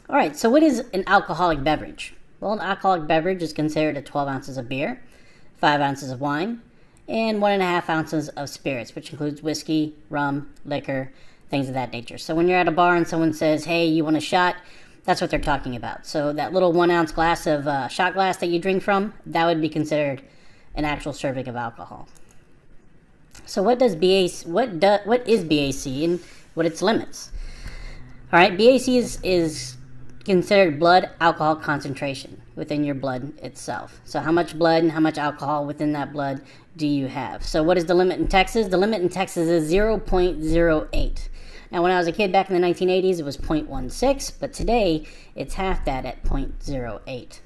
All right, so what is an alcoholic beverage? Well, an alcoholic beverage is considered at 12 ounces of beer, 5 ounces of wine, and 1.5 ounces of spirits, which includes whiskey, rum, liquor, things of that nature. So when you're at a bar and someone says, hey, you want a shot? That's what they're talking about. So that little 1 ounce glass of shot glass that you drink from, that would be considered an actual serving of alcohol. So what is BAC and what its limits? All right, BAC is considered blood alcohol concentration within your blood itself. So how much blood and how much alcohol within that blood do you have? So what is the limit in Texas? The limit in Texas is 0.08. Now, when I was a kid back in the 1980s, it was 0.16, but today it's half that at 0.08.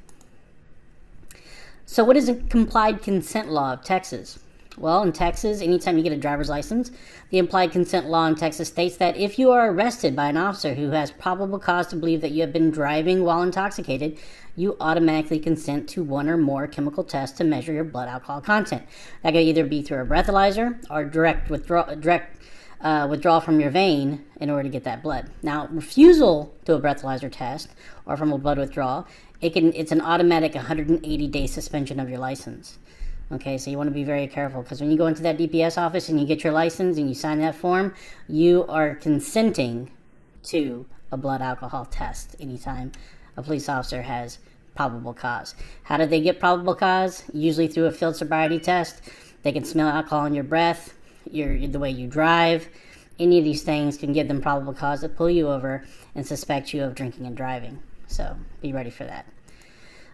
So what is a complied consent law of Texas? Well, in Texas, anytime you get a driver's license, the implied consent law in Texas states that if you are arrested by an officer who has probable cause to believe that you have been driving while intoxicated, you automatically consent to one or more chemical tests to measure your blood alcohol content. That could either be through a breathalyzer or direct withdrawal from your vein in order to get that blood. Now, refusal to a breathalyzer test or from a blood withdrawal, it's an automatic 180-day suspension of your license. Okay, so you want to be very careful because when you go into that DPS office and you get your license and you sign that form, you are consenting to a blood alcohol test anytime a police officer has probable cause. How do they get probable cause? Usually through a field sobriety test. They can smell alcohol in your breath, the way you drive. Any of these things can give them probable cause to pull you over and suspect you of drinking and driving. So be ready for that.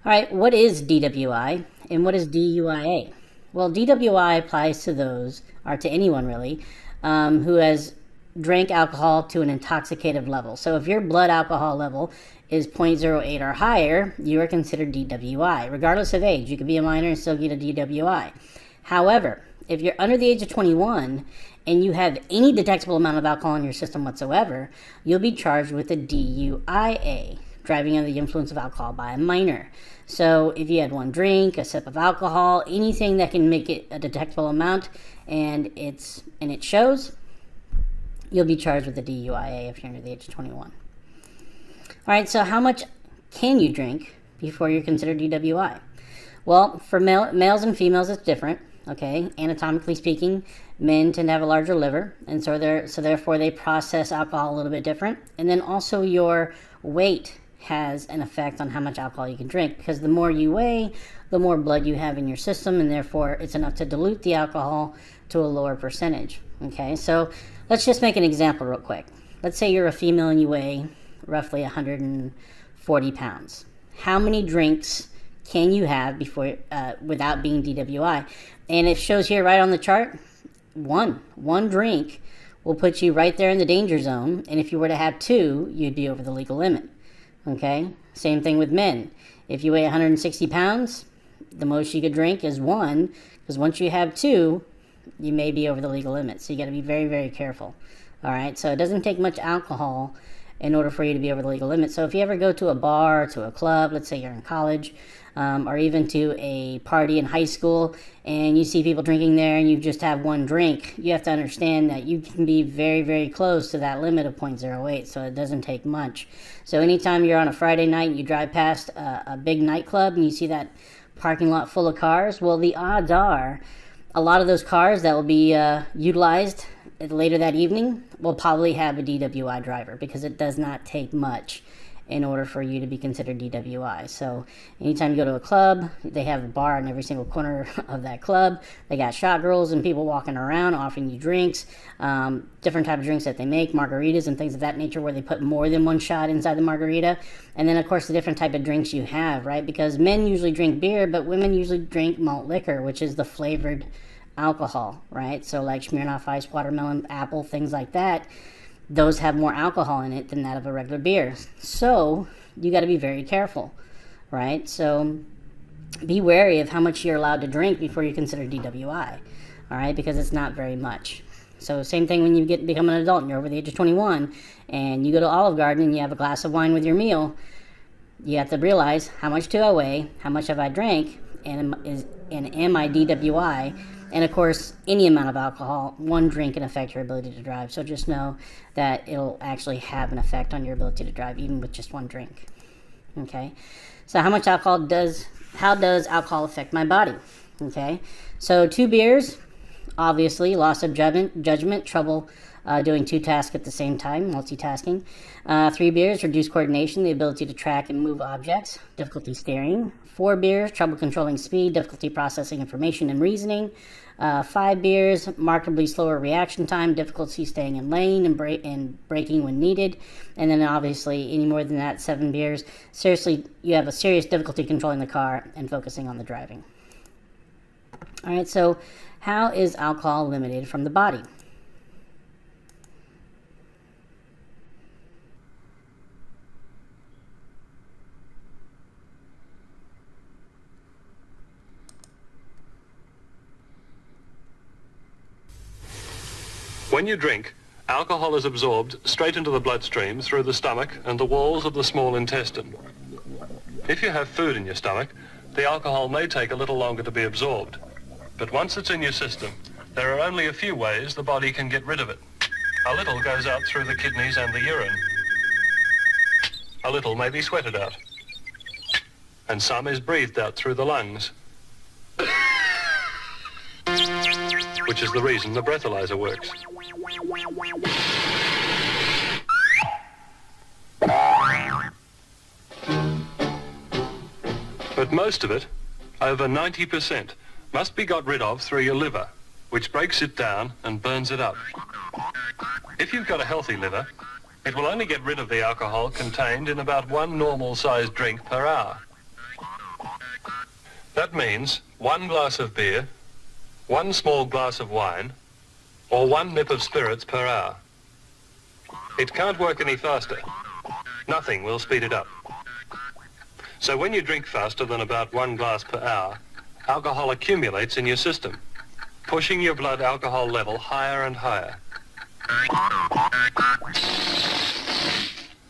All right, what is DWI and what is DUIA? Well, DWI applies to those, or to anyone really, who has drank alcohol to an intoxicated level. So if your blood alcohol level is 0.08 or higher, you are considered DWI. Regardless of age, you could be a minor and still get a DWI. However, if you're under the age of 21 and you have any detectable amount of alcohol in your system whatsoever, you'll be charged with a DUIA, driving under the influence of alcohol by a minor. So if you had one drink, a sip of alcohol, anything that can make it a detectable amount and it shows, you'll be charged with a DUIA if you're under the age of 21. All right, so how much can you drink before you're considered DWI? Well, for males and females, it's different. Okay, anatomically speaking, men tend to have a larger liver, and so therefore they process alcohol a little bit different. And then also your weight has an effect on how much alcohol you can drink, because the more you weigh, the more blood you have in your system, and therefore it's enough to dilute the alcohol to a lower percentage. Okay, so let's just make an example real quick. Let's say you're a female and you weigh roughly 140 pounds. How many drinks can you have before without being DWI? And it shows here right on the chart, one drink will put you right there in the danger zone, and if you were to have two, you'd be over the legal limit. Okay, same thing with men. If you weigh 160 pounds, the most you could drink is one, because once you have two, you may be over the legal limit. So you got to be very, very careful. All right, so it doesn't take much alcohol in order for you to be over the legal limit. So if you ever go to a bar or to a club, let's say you're in college, or even to a party in high school, and you see people drinking there and you just have one drink, you have to understand that you can be very, very close to that limit of 0.08, so it doesn't take much. So anytime you're on a Friday night and you drive past a big nightclub and you see that parking lot full of cars, well, the odds are a lot of those cars that will be utilized later that evening will probably have a DWI driver, because it does not take much in order for you to be considered DWI. So anytime you go to a club, they have a bar in every single corner of that club. They got shot girls and people walking around offering you drinks, different type of drinks that they make, margaritas and things of that nature, where they put more than one shot inside the margarita. And then of course the different type of drinks you have, right? Because men usually drink beer, but women usually drink malt liquor, which is the flavored alcohol, right? So like Smirnoff Ice, watermelon, apple, things like that, those have more alcohol in it than that of a regular beer. So you got to be very careful, right? So be wary of how much you're allowed to drink before you consider DWI, all right? Because it's not very much. So same thing when you become an adult and you're over the age of 21 and you go to Olive Garden and you have a glass of wine with your meal. You have to realize, how much do I weigh? How much have I drank? is an MIDWI, and of course, any amount of alcohol, one drink can affect your ability to drive. So just know that it'll actually have an effect on your ability to drive, even with just one drink. Okay, so how does alcohol affect my body? Okay, so 2 beers, obviously, loss of judgment, trouble doing 2 tasks at the same time, multitasking. 3 beers, reduced coordination, the ability to track and move objects, difficulty steering. 4 beers, trouble controlling speed, difficulty processing information and reasoning. 5 beers, markedly slower reaction time, difficulty staying in lane and braking when needed. And then obviously, any more than that, 7 beers, you have a serious difficulty controlling the car and focusing on the driving. All right, so how is alcohol eliminated from the body? When you drink, alcohol is absorbed straight into the bloodstream through the stomach and the walls of the small intestine. If you have food in your stomach, the alcohol may take a little longer to be absorbed. But once it's in your system, there are only a few ways the body can get rid of it. A little goes out through the kidneys and the urine. A little may be sweated out. And some is breathed out through the lungs, which is the reason the breathalyzer works. But most of it, over 90%, must be got rid of through your liver, which breaks it down and burns it up. If you've got a healthy liver, it will only get rid of the alcohol contained in about 1 normal-sized drink per hour. That means 1 glass of beer, 1 small glass of wine, or 1 nip of spirits per hour. It can't work any faster. Nothing will speed it up. So when you drink faster than about 1 glass per hour, alcohol accumulates in your system, pushing your blood alcohol level higher and higher.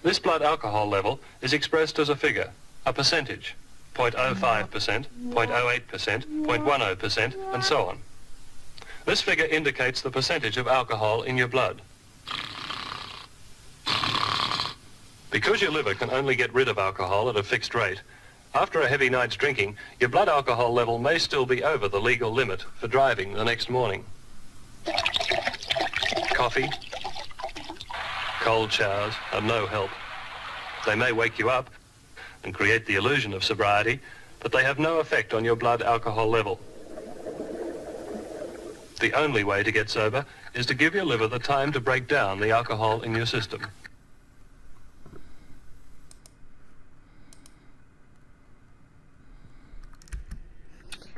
This blood alcohol level is expressed as a figure, a percentage, 0.05%, 0.08%, 0.10%, and so on. This figure indicates the percentage of alcohol in your blood. Because your liver can only get rid of alcohol at a fixed rate, after a heavy night's drinking, your blood alcohol level may still be over the legal limit for driving the next morning. Coffee, cold showers are no help. They may wake you up and create the illusion of sobriety, but they have no effect on your blood alcohol level. The only way to get sober is to give your liver the time to break down the alcohol in your system.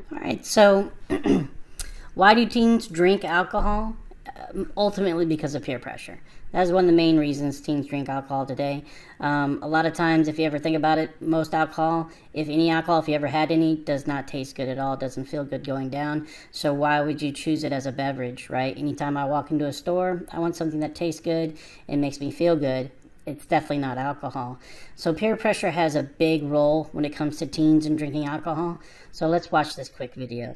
All right, so why do teens drink alcohol? Ultimately because of peer pressure. That's one of the main reasons teens drink alcohol today. A lot of times, if you ever think about it, most alcohol, if any alcohol, if you ever had any, does not taste good at all. It doesn't feel good going down. So why would you choose it as a beverage, right? Anytime I walk into a store, I want something that tastes good and makes me feel good. It's definitely not alcohol. So peer pressure has a big role when it comes to teens and drinking alcohol. So let's watch this quick video.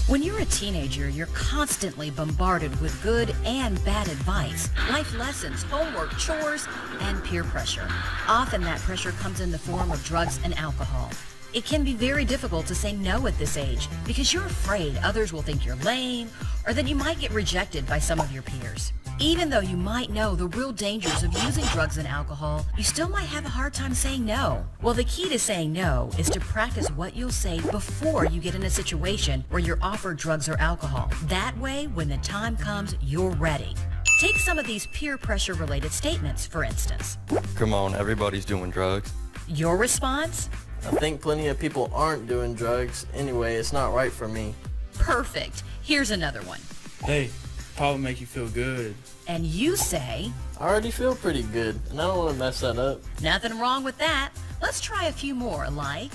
When you're a teenager, you're constantly bombarded with good and bad advice, life lessons, homework, chores, and peer pressure. Often that pressure comes in the form of drugs and alcohol. It can be very difficult to say no at this age because you're afraid others will think you're lame or that you might get rejected by some of your peers. Even though you might know the real dangers of using drugs and alcohol, you still might have a hard time saying no. Well, the key to saying no is to practice what you'll say before you get in a situation where you're offered drugs or alcohol. That way, when the time comes, you're ready. Take some of these peer pressure related statements, for instance. Come on, everybody's doing drugs. Your response? I think plenty of people aren't doing drugs. Anyway, it's not right for me. Perfect. Here's another one. Hey, probably make you feel good. And you say, I already feel pretty good, and I don't want to mess that up. nothing wrong with that. Let's try a few more, like,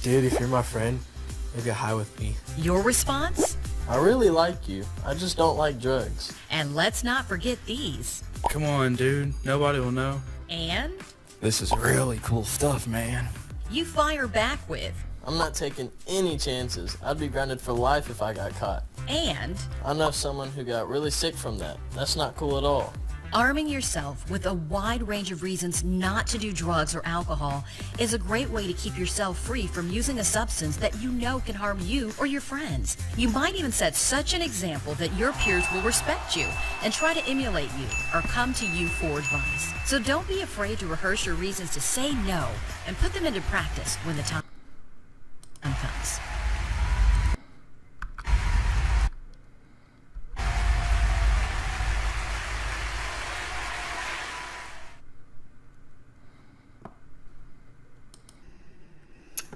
Dude, if you're my friend, maybe get high with me. your response? I really like you. I just don't like drugs. And let's not forget these. Come on, dude. Nobody will know. And This is really cool stuff, man. you fire back with. I'm not taking any chances. I'd be grounded for life if I got caught. And I know someone who got really sick from that. That's not cool at all. arming yourself with a wide range of reasons not to do drugs or alcohol is a great way to keep yourself free from using a substance that you know can harm you or your friends. You might even set such an example that your peers will respect you and try to emulate you or come to you for advice. So don't be afraid to rehearse your reasons to say no and put them into practice when the time comes.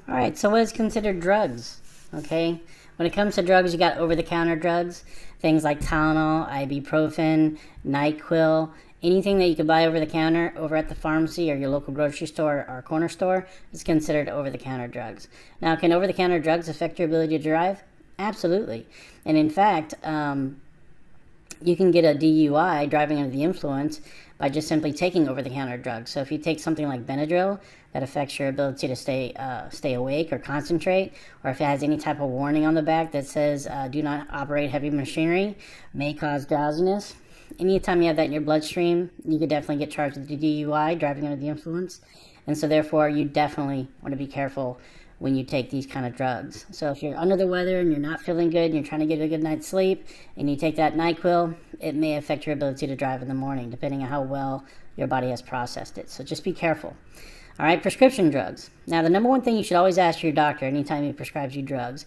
All right, so what is considered drugs? Okay, when it comes to drugs, you got over-the-counter drugs, things like Tylenol, ibuprofen, NyQuil, anything that you can buy over the counter over at the pharmacy or your local grocery store or corner store is considered over-the-counter drugs. Now, can over-the-counter drugs affect your ability to drive? Absolutely. And in fact, you can get a DUI, driving under the influence, by just simply taking over-the-counter drugs. So if you take something like Benadryl, that affects your ability to stay awake or concentrate, or if it has any type of warning on the back that says do not operate heavy machinery, may cause drowsiness. Anytime you have that in your bloodstream, you could definitely get charged with the DUI, driving under the influence. And so therefore, you definitely want to be careful when you take these kind of drugs. So if you're under the weather and you're not feeling good and you're trying to get a good night's sleep and you take that NyQuil, it may affect your ability to drive in the morning, depending on how well your body has processed it. So just be careful. All right, prescription drugs. Now, the number one thing you should always ask your doctor anytime he prescribes you drugs,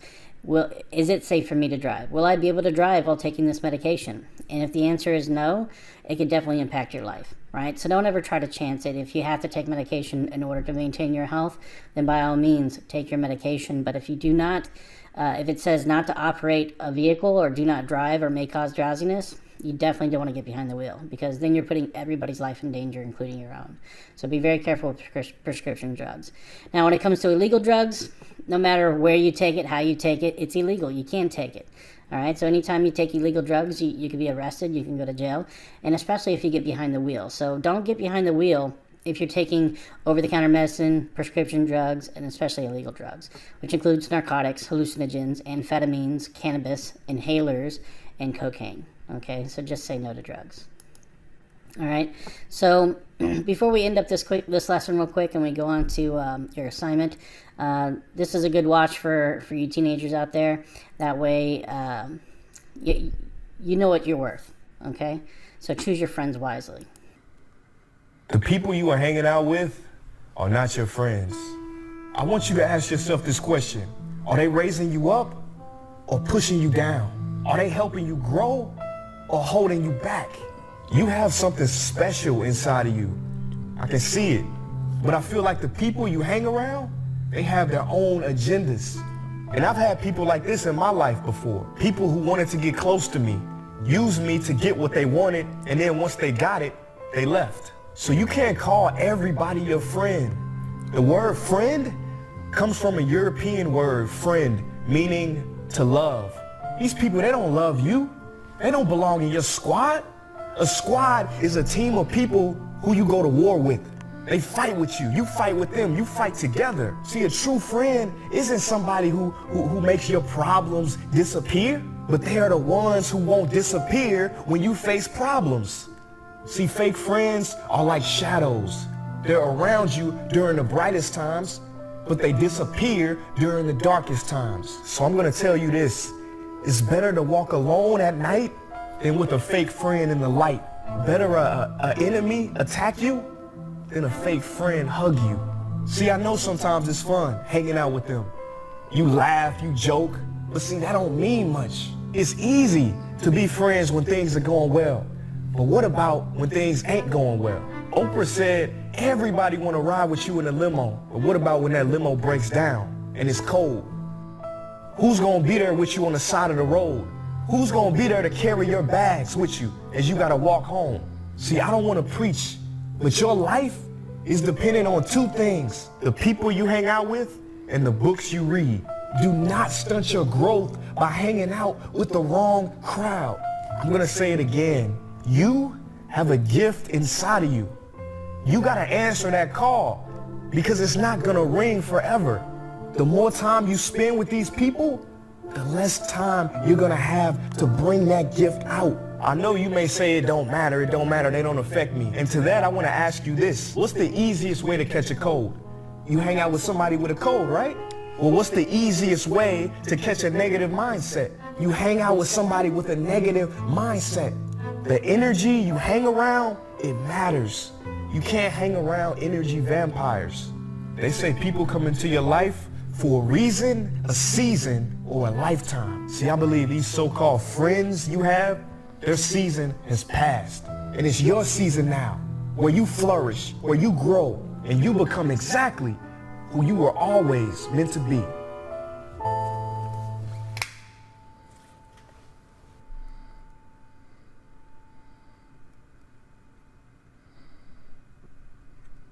is it safe for me to drive? Will I be able to drive while taking this medication? And if the answer is no, it could definitely impact your life, right? So don't ever try to chance it. If you have to take medication in order to maintain your health, then by all means, take your medication. But if you do not, if it says not to operate a vehicle or do not drive or may cause drowsiness, you definitely don't want to get behind the wheel, because then you're putting everybody's life in danger, including your own. So be very careful with prescription drugs. Now, when it comes to illegal drugs, no matter where you take it, how you take it, it's illegal. You can't take it. All right, so anytime you take illegal drugs, you can be arrested, you can go to jail, and especially if you get behind the wheel. So don't get behind the wheel if you're taking over-the-counter medicine, prescription drugs, and especially illegal drugs, which includes narcotics, hallucinogens, amphetamines, cannabis, inhalers, and cocaine. Okay, so just say no to drugs. All right, so before we end up this lesson real quick and we go on to your assignment, this is a good watch for you teenagers out there. That way, you know what you're worth, okay? So choose your friends wisely. The people you are hanging out with are not your friends. I want you to ask yourself this question. Are they raising you up or pushing you down? Are they helping you grow or holding you back? You have something special inside of you. I can see it. But I feel like the people you hang around, they have their own agendas. And I've had people like this in my life before. People who wanted to get close to me, used me to get what they wanted, and then once they got it, they left. So you can't call everybody your friend. The word friend comes from a European word, friend, meaning to love. These people, they don't love you. They don't belong in your squad. A squad is a team of people who you go to war with. They fight with you. You fight with them. You fight together. See, a true friend isn't somebody who makes your problems disappear, but they are the ones who won't disappear when you face problems. See, fake friends are like shadows. They're around you during the brightest times, but they disappear during the darkest times. So I'm going to tell you this. It's better to walk alone at night than with a fake friend in the light. Better an enemy attack you than a fake friend hug you. See, I know sometimes it's fun hanging out with them. You laugh, you joke, but see, that don't mean much. It's easy to be friends when things are going well. But what about when things ain't going well? Oprah said everybody want to ride with you in a limo. But what about when that limo breaks down and it's cold? Who's going to be there with you on the side of the road? Who's going to be there to carry your bags with you as you got to walk home? See, I don't want to preach, but your life is dependent on two things: the people you hang out with and the books you read. Do not stunt your growth by hanging out with the wrong crowd. I'm going to say it again. You have a gift inside of you. You got to answer that call. because it's not gonna ring forever. The more time you spend with these people, the less time you're gonna have to bring that gift out. I know you may say it don't matter, they don't affect me. And to that, I wanna ask you this. What's the easiest way to catch a cold? You hang out with somebody with a cold, right? Well, what's the easiest way to catch a negative mindset? You hang out with somebody with a negative mindset. The energy you hang around, it matters. You can't hang around energy vampires. They say people come into your life for a reason, a season, or a lifetime. See, I believe these so-called friends you have, their season has passed. And it's your season now, where you flourish, where you grow, and you become exactly who you were always meant to be.